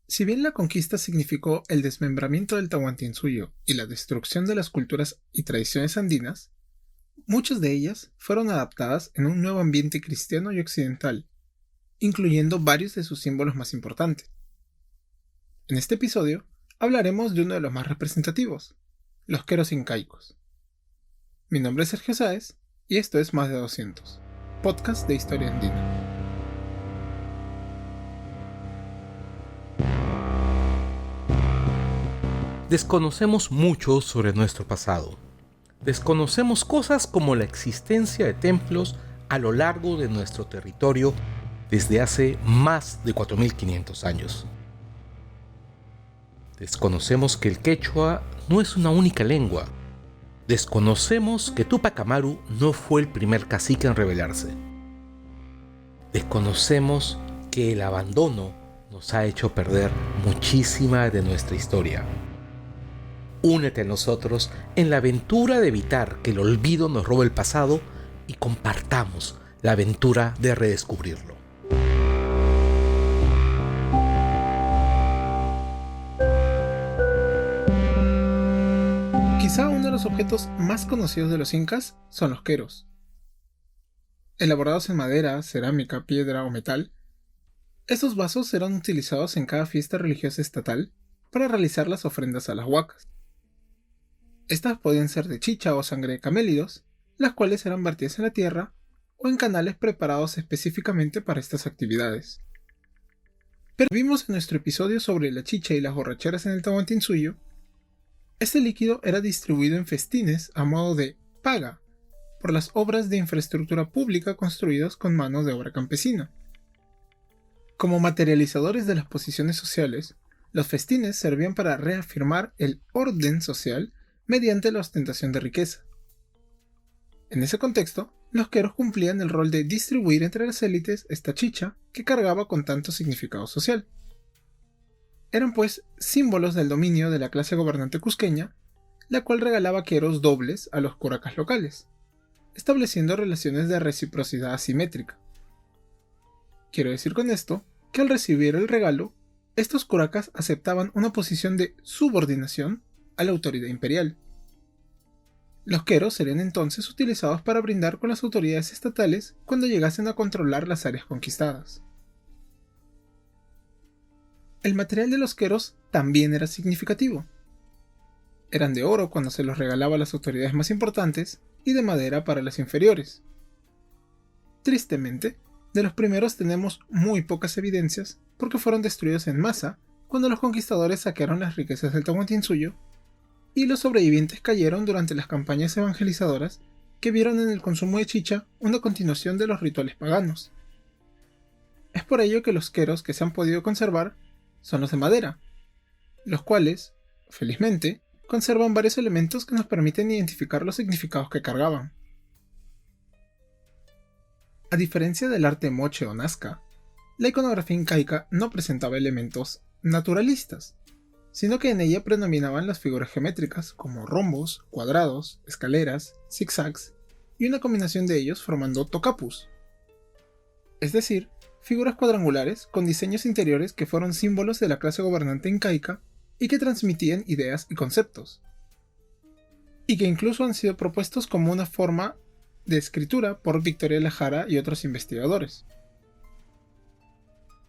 Si bien la conquista significó el desmembramiento del Tahuantinsuyo y la destrucción de las culturas y tradiciones andinas, muchas de ellas fueron adaptadas en un nuevo ambiente cristiano y occidental, incluyendo varios de sus símbolos más importantes. En este episodio hablaremos de uno de los más representativos, los queros incaicos. Mi nombre es Sergio Sáez y esto es Más de 200, podcast de historia andina. Desconocemos mucho sobre nuestro pasado. Desconocemos cosas como la existencia de templos a lo largo de nuestro territorio desde hace más de 4500 años. Desconocemos que el quechua no es una única lengua. Desconocemos que Túpac Amaru no fue el primer cacique en rebelarse. Desconocemos que el abandono nos ha hecho perder muchísima de nuestra historia. Únete a nosotros en la aventura de evitar que el olvido nos robe el pasado y compartamos la aventura de redescubrirlo. Quizá uno de los objetos más conocidos de los incas son los queros. Elaborados en madera, cerámica, piedra o metal, estos vasos eran utilizados en cada fiesta religiosa estatal para realizar las ofrendas a las huacas. Estas podían ser de chicha o sangre de camélidos, las cuales eran vertidas en la tierra o en canales preparados específicamente para estas actividades. Pero vimos en nuestro episodio sobre la chicha y las borracheras en el Tahuantinsuyo. Este líquido era distribuido en festines a modo de paga por las obras de infraestructura pública construidas con mano de obra campesina. Como materializadores de las posiciones sociales, los festines servían para reafirmar el orden social mediante la ostentación de riqueza. En ese contexto, los queros cumplían el rol de distribuir entre las élites esta chicha que cargaba con tanto significado social. Eran pues símbolos del dominio de la clase gobernante cusqueña, la cual regalaba queros dobles a los curacas locales, estableciendo relaciones de reciprocidad asimétrica. Quiero decir con esto que al recibir el regalo, estos curacas aceptaban una posición de subordinación a la autoridad imperial. Los queros serían entonces utilizados para brindar con las autoridades estatales cuando llegasen a controlar las áreas conquistadas. El material de los queros también era significativo. Eran de oro cuando se los regalaba a las autoridades más importantes y de madera para las inferiores. Tristemente, de los primeros tenemos muy pocas evidencias porque fueron destruidos en masa cuando los conquistadores saquearon las riquezas del Tahuantinsuyo y los sobrevivientes cayeron durante las campañas evangelizadoras que vieron en el consumo de chicha una continuación de los rituales paganos. Es por ello que los queros que se han podido conservar son los de madera, los cuales, felizmente, conservan varios elementos que nos permiten identificar los significados que cargaban. A diferencia del arte moche o nazca, la iconografía incaica no presentaba elementos naturalistas, sino que en ella predominaban las figuras geométricas como rombos, cuadrados, escaleras, zigzags y una combinación de ellos formando tocapus, es decir, figuras cuadrangulares con diseños interiores que fueron símbolos de la clase gobernante incaica y que transmitían ideas y conceptos, y que incluso han sido propuestos como una forma de escritura por Victoria Lajara y otros investigadores.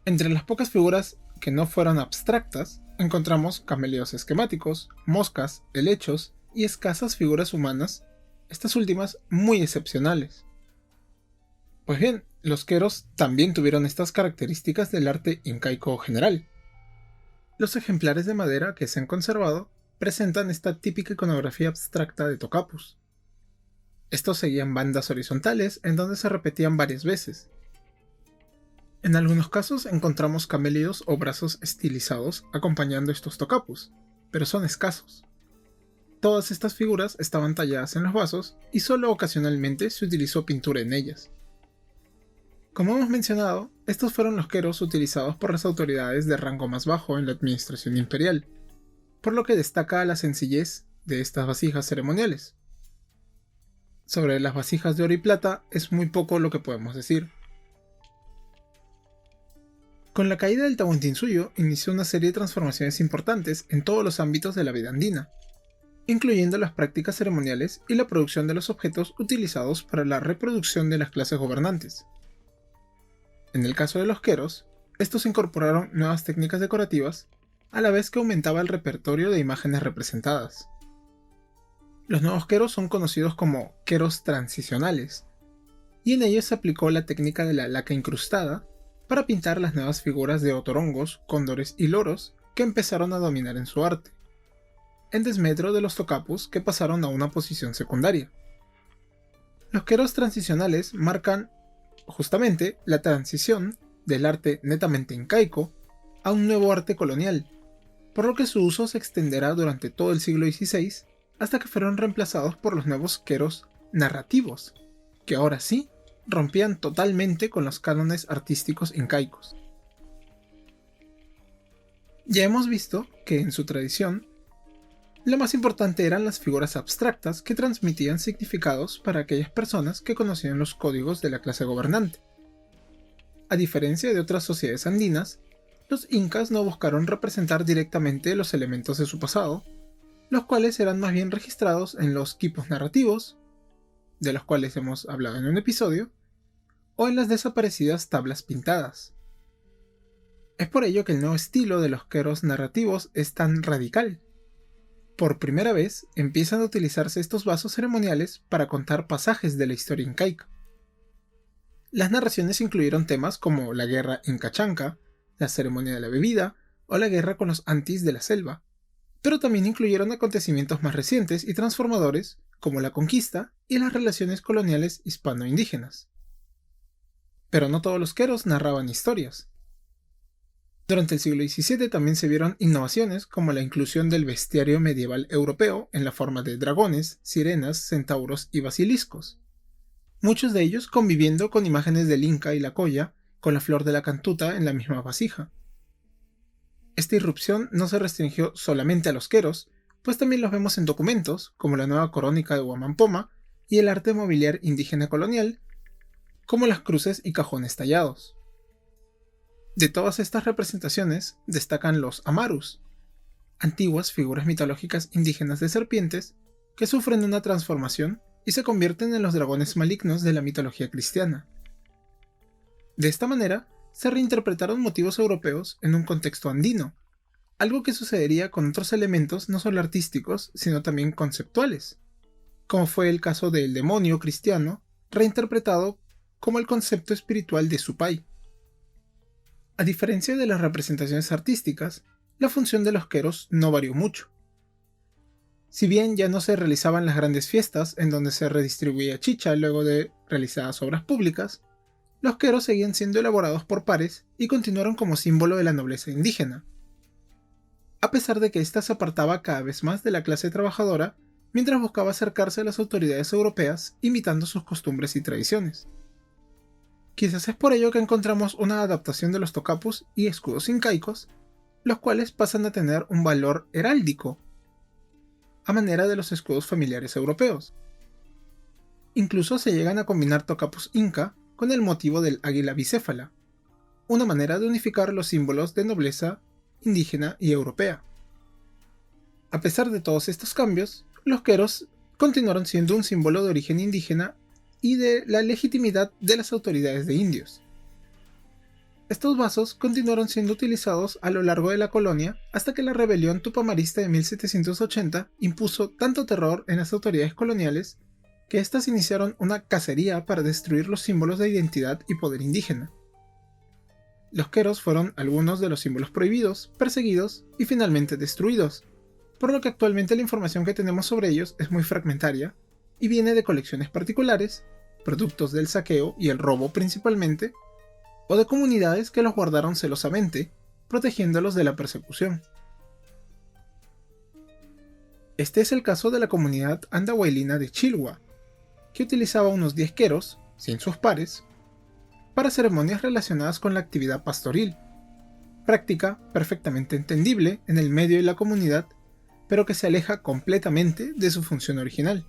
Entre las pocas figuras que no fueron abstractas, encontramos camélidos esquemáticos, moscas, helechos y escasas figuras humanas, estas últimas muy excepcionales. Pues bien, los queros también tuvieron estas características del arte incaico general. Los ejemplares de madera que se han conservado presentan esta típica iconografía abstracta de tocapus. Estos seguían bandas horizontales en donde se repetían varias veces. En algunos casos encontramos camélidos o brazos estilizados acompañando estos tocapus, pero son escasos. Todas estas figuras estaban talladas en los vasos y solo ocasionalmente se utilizó pintura en ellas. Como hemos mencionado, estos fueron los queros utilizados por las autoridades de rango más bajo en la administración imperial, por lo que destaca la sencillez de estas vasijas ceremoniales. Sobre las vasijas de oro y plata es muy poco lo que podemos decir. Con la caída del Tahuantinsuyo inició una serie de transformaciones importantes en todos los ámbitos de la vida andina, incluyendo las prácticas ceremoniales y la producción de los objetos utilizados para la reproducción de las clases gobernantes. En el caso de los queros, estos incorporaron nuevas técnicas decorativas, a la vez que aumentaba el repertorio de imágenes representadas. Los nuevos queros son conocidos como queros transicionales, y en ellos se aplicó la técnica de la laca incrustada para pintar las nuevas figuras de otorongos, cóndores y loros que empezaron a dominar en su arte, en desmedro de los tokapus que pasaron a una posición secundaria. Los queros transicionales marcan justamente la transición del arte netamente incaico a un nuevo arte colonial, por lo que su uso se extenderá durante todo el siglo XVI hasta que fueron reemplazados por los nuevos queros narrativos, que ahora sí rompían totalmente con los cánones artísticos incaicos. Ya hemos visto que en su tradición, lo más importante eran las figuras abstractas que transmitían significados para aquellas personas que conocían los códigos de la clase gobernante. A diferencia de otras sociedades andinas, los incas no buscaron representar directamente los elementos de su pasado, los cuales eran más bien registrados en los quipos narrativos, de los cuales hemos hablado en un episodio, o en las desaparecidas tablas pintadas. Es por ello que el nuevo estilo de los queros narrativos es tan radical. Por primera vez empiezan a utilizarse estos vasos ceremoniales para contar pasajes de la historia incaica. Las narraciones incluyeron temas como la guerra inca-chanca, la ceremonia de la bebida o la guerra con los antis de la selva, pero también incluyeron acontecimientos más recientes y transformadores como la conquista y las relaciones coloniales hispano-indígenas. Pero no todos los queros narraban historias. Durante el siglo XVII también se vieron innovaciones como la inclusión del bestiario medieval europeo en la forma de dragones, sirenas, centauros y basiliscos, muchos de ellos conviviendo con imágenes del Inca y la Colla con la flor de la cantuta en la misma vasija. Esta irrupción no se restringió solamente a los queros, pues también los vemos en documentos como la nueva Crónica de Huamampoma y el arte mobiliar indígena colonial, como las cruces y cajones tallados. De todas estas representaciones destacan los amarus, antiguas figuras mitológicas indígenas de serpientes que sufren una transformación y se convierten en los dragones malignos de la mitología cristiana. De esta manera, se reinterpretaron motivos europeos en un contexto andino, algo que sucedería con otros elementos no solo artísticos, sino también conceptuales, como fue el caso del demonio cristiano, reinterpretado como el concepto espiritual de Supai. A diferencia de las representaciones artísticas, la función de los queros no varió mucho. Si bien ya no se realizaban las grandes fiestas en donde se redistribuía chicha luego de realizadas obras públicas, los queros seguían siendo elaborados por pares y continuaron como símbolo de la nobleza indígena, a pesar de que ésta se apartaba cada vez más de la clase trabajadora mientras buscaba acercarse a las autoridades europeas imitando sus costumbres y tradiciones. Quizás es por ello que encontramos una adaptación de los tokapus y escudos incaicos, los cuales pasan a tener un valor heráldico, a manera de los escudos familiares europeos. Incluso se llegan a combinar tokapus inca con el motivo del águila bicéfala, una manera de unificar los símbolos de nobleza indígena y europea. A pesar de todos estos cambios, los queros continuaron siendo un símbolo de origen indígena y de la legitimidad de las autoridades de indios. Estos vasos continuaron siendo utilizados a lo largo de la colonia hasta que la rebelión tupamarista de 1780 impuso tanto terror en las autoridades coloniales que éstas iniciaron una cacería para destruir los símbolos de identidad y poder indígena. Los queros fueron algunos de los símbolos prohibidos, perseguidos y finalmente destruidos, por lo que actualmente la información que tenemos sobre ellos es muy fragmentaria y viene de colecciones particulares, productos del saqueo y el robo principalmente, o de comunidades que los guardaron celosamente, protegiéndolos de la persecución. Este es el caso de la comunidad andahuaylina de Chilhua, que utilizaba unos 10 queros, sin sus pares, para ceremonias relacionadas con la actividad pastoril, práctica perfectamente entendible en el medio de la comunidad, pero que se aleja completamente de su función original.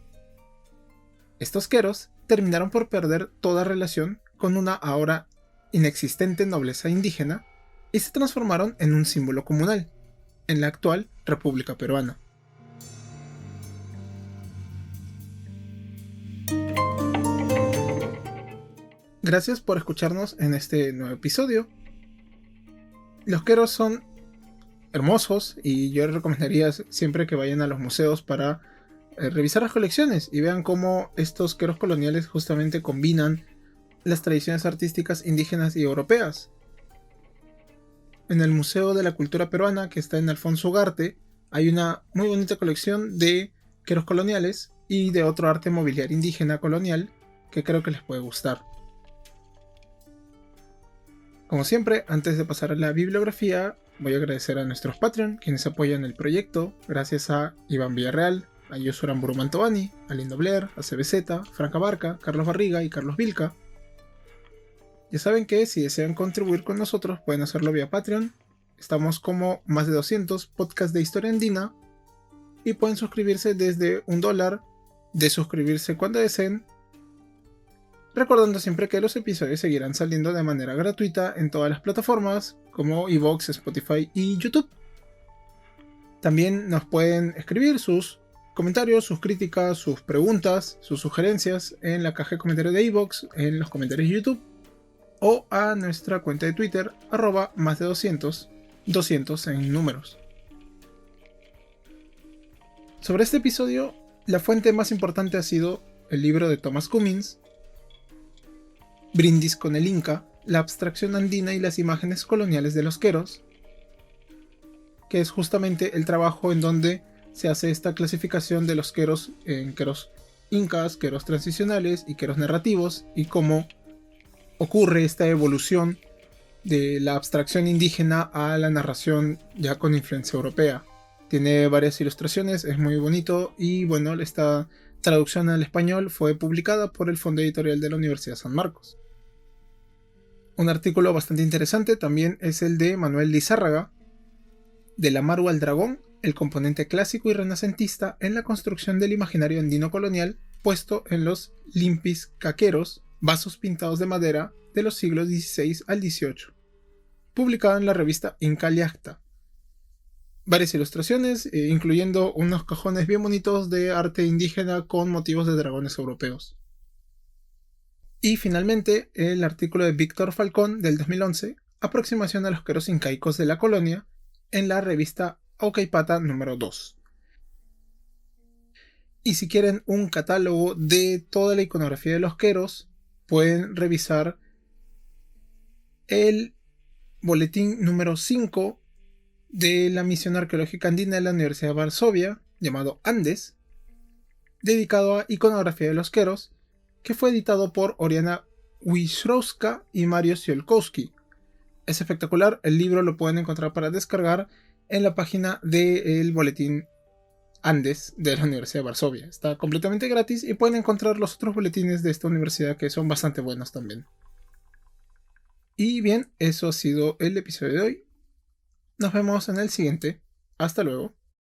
Estos queros terminaron por perder toda relación con una ahora inexistente nobleza indígena y se transformaron en un símbolo comunal, en la actual República Peruana. Gracias por escucharnos en este nuevo episodio. Los queros son hermosos y yo les recomendaría siempre que vayan a los museos para revisar las colecciones y vean cómo estos queros coloniales justamente combinan las tradiciones artísticas indígenas y europeas. En el Museo de la Cultura Peruana, que está en Alfonso Ugarte, hay una muy bonita colección de queros coloniales y de otro arte mobiliario indígena colonial que creo que les puede gustar. Como siempre, antes de pasar a la bibliografía, voy a agradecer a nuestros Patreon, quienes apoyan el proyecto, gracias a Iván Villarreal, a Yosuran Burumantovani, a Lindo Blair, a CBZ, Franca Barca, Carlos Barriga y Carlos Vilca. Ya saben que si desean contribuir con nosotros pueden hacerlo vía Patreon. Estamos como más de 200 podcasts de historia andina y pueden suscribirse desde $1, de suscribirse cuando deseen, recordando siempre que los episodios seguirán saliendo de manera gratuita en todas las plataformas como iVoox, Spotify y YouTube. También nos pueden escribir sus comentarios, sus críticas, sus preguntas, sus sugerencias en la caja de comentarios de iVoox, en los comentarios de YouTube o a nuestra cuenta de Twitter más de 200 en números. Sobre este episodio, la fuente más importante ha sido el libro de Thomas Cummins, Brindis con el Inca, la abstracción andina y las imágenes coloniales de los queros, que es justamente el trabajo en donde se hace esta clasificación de los queros en queros incas, queros transicionales y queros narrativos, y cómo ocurre esta evolución de la abstracción indígena a la narración ya con influencia europea. Tiene varias ilustraciones, es muy bonito y bueno, esta traducción al español fue publicada por el Fondo Editorial de la Universidad San Marcos. Un artículo bastante interesante también es el de Manuel Lizárraga, de la Maru al Dragón, el componente clásico y renacentista en la construcción del imaginario andino colonial puesto en los limpis caqueros, vasos pintados de madera de los siglos XVI al XVIII, publicado en la revista Incaliacta. Varias ilustraciones, incluyendo unos cajones bien bonitos de arte indígena con motivos de dragones europeos. Y finalmente, el artículo de Víctor Falcón del 2011, Aproximación a los queros incaicos de la colonia, en la revista Aucaipata número 2. Y si quieren un catálogo de toda la iconografía de los queros, pueden revisar el boletín número 5 de la Misión Arqueológica Andina de la Universidad de Varsovia, llamado Andes, dedicado a iconografía de los queros, que fue editado por Oriana Wisrowska y Mario Siolkowski. Es espectacular, el libro lo pueden encontrar para descargar en la página del boletín Andes de la Universidad de Varsovia. Está completamente gratis y pueden encontrar los otros boletines de esta universidad que son bastante buenos también. Y bien, eso ha sido el episodio de hoy. Nos vemos en el siguiente. Hasta luego.